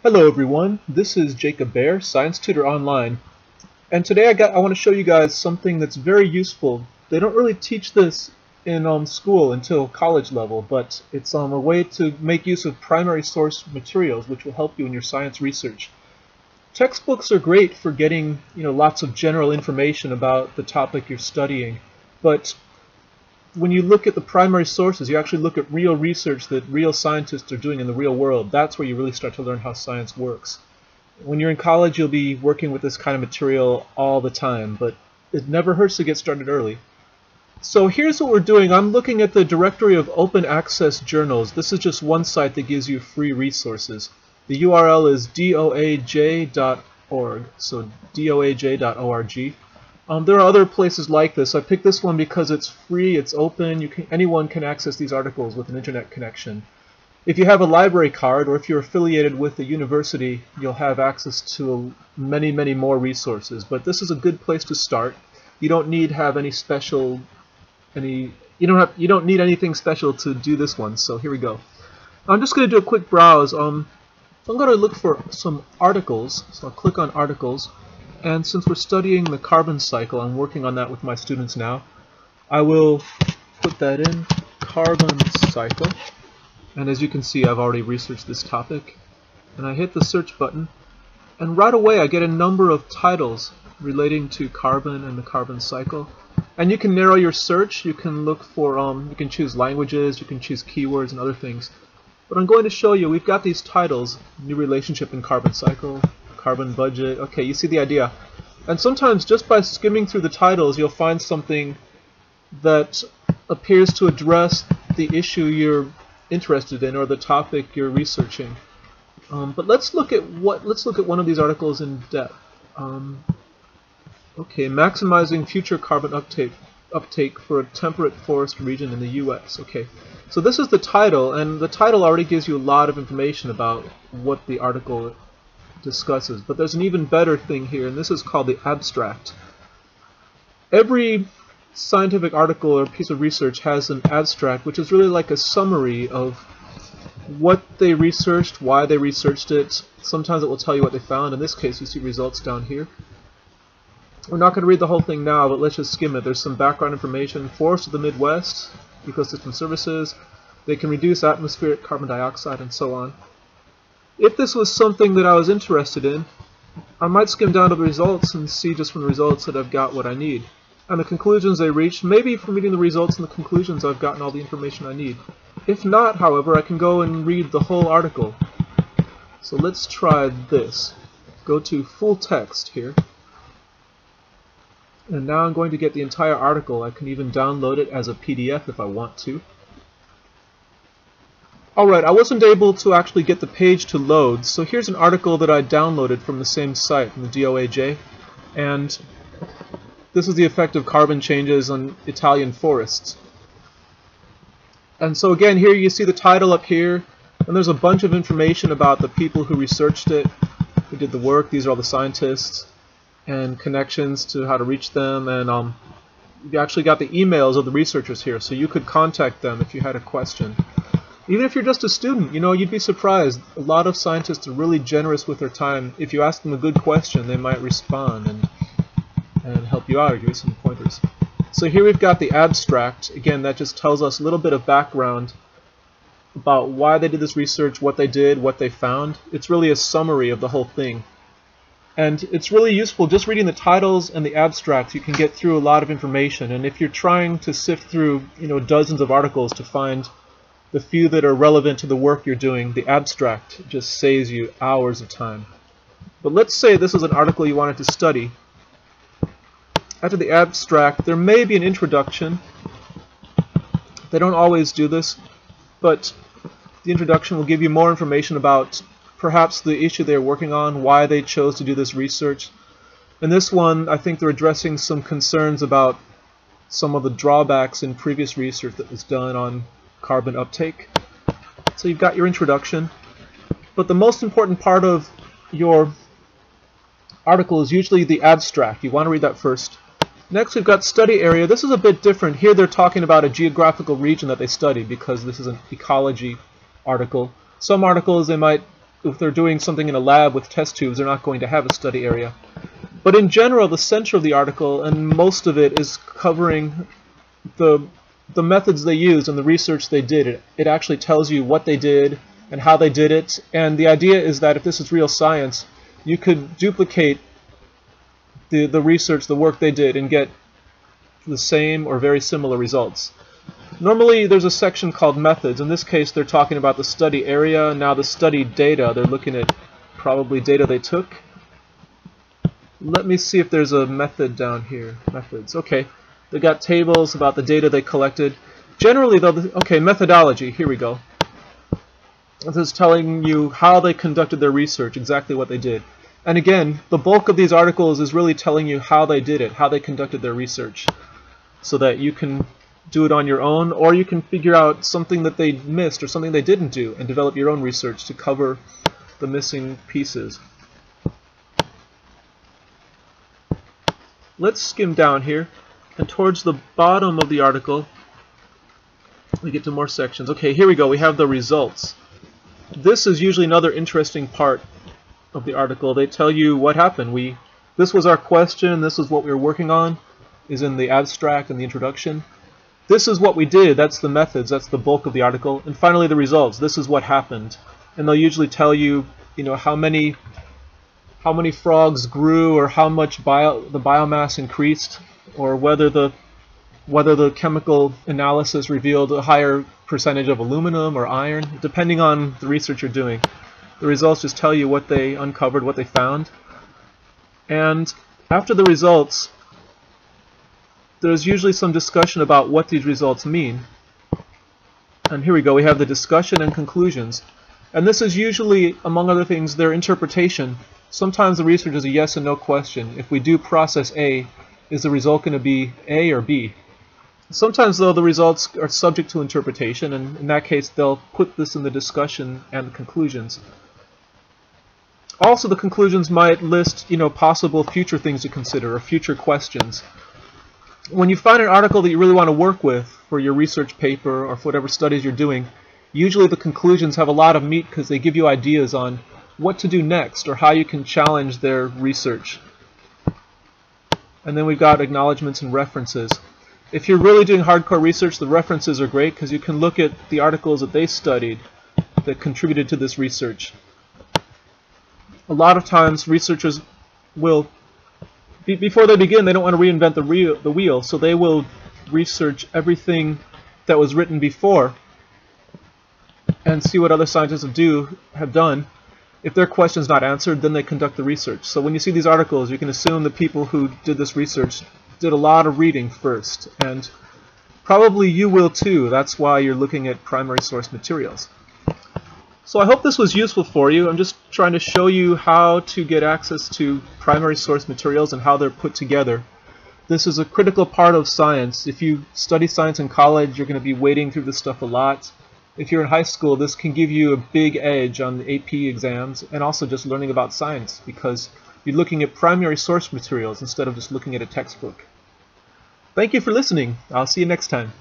Hello everyone, this is Jacob Bear, Science Tutor Online, and today I want to show you guys something that's very useful. They don't really teach this in school until college level, but it's a way to make use of primary source materials which will help you in your science research. Textbooks are great for getting lots of general information about the topic you're studying, but when you look at the primary sources, you actually look at real research that real scientists are doing in the real world. That's where you really start to learn how science works. When you're in college, you'll be working with this kind of material all the time, but it never hurts to get started early. So here's what we're doing. I'm looking at the directory of open access journals. This is just one site that gives you free resources. The URL is doaj.org, so doaj.org. There are other places like this. I picked this one because it's free, it's open, anyone can access these articles with an internet connection. If you have a library card or if you're affiliated with a university, you'll have access to many more resources. But this is a good place to start. You don't need have any special you don't need anything special to do this one. So here we go. I'm just going to do a quick browse. So I'm going to look for some articles. So I'll click on articles. And since we're studying the carbon cycle, I'm working on that with my students now, I will put that in, carbon cycle. And as you can see, I've already researched this topic. And I hit the search button, and right away I get a number of titles relating to carbon and the carbon cycle. And you can narrow your search, you can look for, you can choose languages, you can choose keywords and other things. But I'm going to show you, we've got these titles, new relationship in carbon cycle, carbon budget. Okay, you see the idea. And sometimes just by skimming through the titles, you'll find something that appears to address the issue you're interested in or the topic you're researching. But let's look at one of these articles in depth. Okay, maximizing future carbon uptake for a temperate forest region in the U.S. Okay, so this is the title, and the title already gives you a lot of information about what the article discusses. But there's an even better thing here, and this is called the abstract. Every scientific article or piece of research has an abstract, which is really like a summary of what they researched, why they researched it. Sometimes it will tell you what they found. In this case, you see results down here. We're not going to read the whole thing now, but let's just skim it. There's some background information. Forests of the Midwest, ecosystem services, they can reduce atmospheric carbon dioxide, and so on. If this was something that I was interested in, I might skim down to the results and see just from the results that I've got what I need. And the conclusions they reached, maybe from reading the results and the conclusions I've gotten all the information I need. If not, however, I can go and read the whole article. So let's try this. Go to full text here. And now I'm going to get the entire article. I can even download it as a PDF if I want to. Alright, I wasn't able to actually get the page to load, so here's an article that I downloaded from the same site, from the DOAJ, and this is the effect of carbon changes on Italian forests. And so again, here you see the title up here, and there's a bunch of information about the people who researched it, who did the work. These are all the scientists, and connections to how to reach them, and you actually got the emails of the researchers here, so you could contact them if you had a question. Even if you're just a student, you'd be surprised. A lot of scientists are really generous with their time. If you ask them a good question, they might respond and help you out or give you some pointers. So here we've got the abstract. Again, that just tells us a little bit of background about why they did this research, what they did, what they found. It's really a summary of the whole thing. And it's really useful just reading the titles and the abstracts. You can get through a lot of information. And if you're trying to sift through, dozens of articles to find the few that are relevant to the work you're doing, the abstract just saves you hours of time. But let's say this is an article you wanted to study. After the abstract, there may be an introduction. They don't always do this, but the introduction will give you more information about perhaps the issue they're working on, why they chose to do this research. In this one, I think they're addressing some concerns about some of the drawbacks in previous research that was done on carbon uptake. So you've got your introduction, but the most important part of your article is usually the abstract. You want to read that first. Next we've got study area. This is a bit different. Here they're talking about a geographical region that they study because this is an ecology article. Some articles they might if they're doing something in a lab with test tubes, they're not going to have a study area. But in general, the center of the article, and most of it, is covering the methods they used and the research they did. It actually tells you what they did and how they did it. And the idea is that if this is real science, you could duplicate the research, the work they did, and get the same or very similar results. Normally there's a section called methods. In this case they're talking about the study area. Now the study data, they're looking at probably data they took. Let me see if there's a method down here. Methods. Okay. They got tables about the data they collected. Generally though, okay, methodology. Here we go. This is telling you how they conducted their research, exactly what they did. And again, the bulk of these articles is really telling you how they did it, how they conducted their research, so that you can do it on your own, or you can figure out something that they missed or something they didn't do and develop your own research to cover the missing pieces. Let's skim down here, and towards the bottom of the article we get to more sections. Okay, here we go. We have the results. This is usually another interesting part of the article. They tell you what happened. This was our question, this is what we were working on, is in the abstract and the introduction. This is what we did, that's the methods, that's the bulk of the article. And finally the results, this is what happened. And they'll usually tell you, how many frogs grew, or how much the biomass increased, or whether the chemical analysis revealed a higher percentage of aluminum or iron, depending on the research you're doing. The results just tell you what they uncovered, what they found. And after the results, there's usually some discussion about what these results mean. And here we go, we have the discussion and conclusions. And this is usually, among other things, their interpretation. Sometimes the research is a yes and no question. If we do process A, is the result going to be A or B? Sometimes, though, the results are subject to interpretation, and in that case they'll put this in the discussion and the conclusions. Also, the conclusions might list, possible future things to consider or future questions. When you find an article that you really want to work with for your research paper or for whatever studies you're doing, usually the conclusions have a lot of meat because they give you ideas on what to do next or how you can challenge their research. And then we've got acknowledgments and references. If you're really doing hardcore research, the references are great because you can look at the articles that they studied that contributed to this research. A lot of times researchers will, before they begin, they don't want to reinvent the wheel, so they will research everything that was written before and see what other scientists have done. If their question is not answered, then they conduct the research. So when you see these articles, you can assume the people who did this research did a lot of reading first, and probably you will too. That's why you're looking at primary source materials. So I hope this was useful for you. I'm just trying to show you how to get access to primary source materials and how they're put together. This is a critical part of science. If you study science in college, you're going to be wading through this stuff a lot. If you're in high school, this can give you a big edge on the AP exams and also just learning about science because you're looking at primary source materials instead of just looking at a textbook. Thank you for listening. I'll see you next time.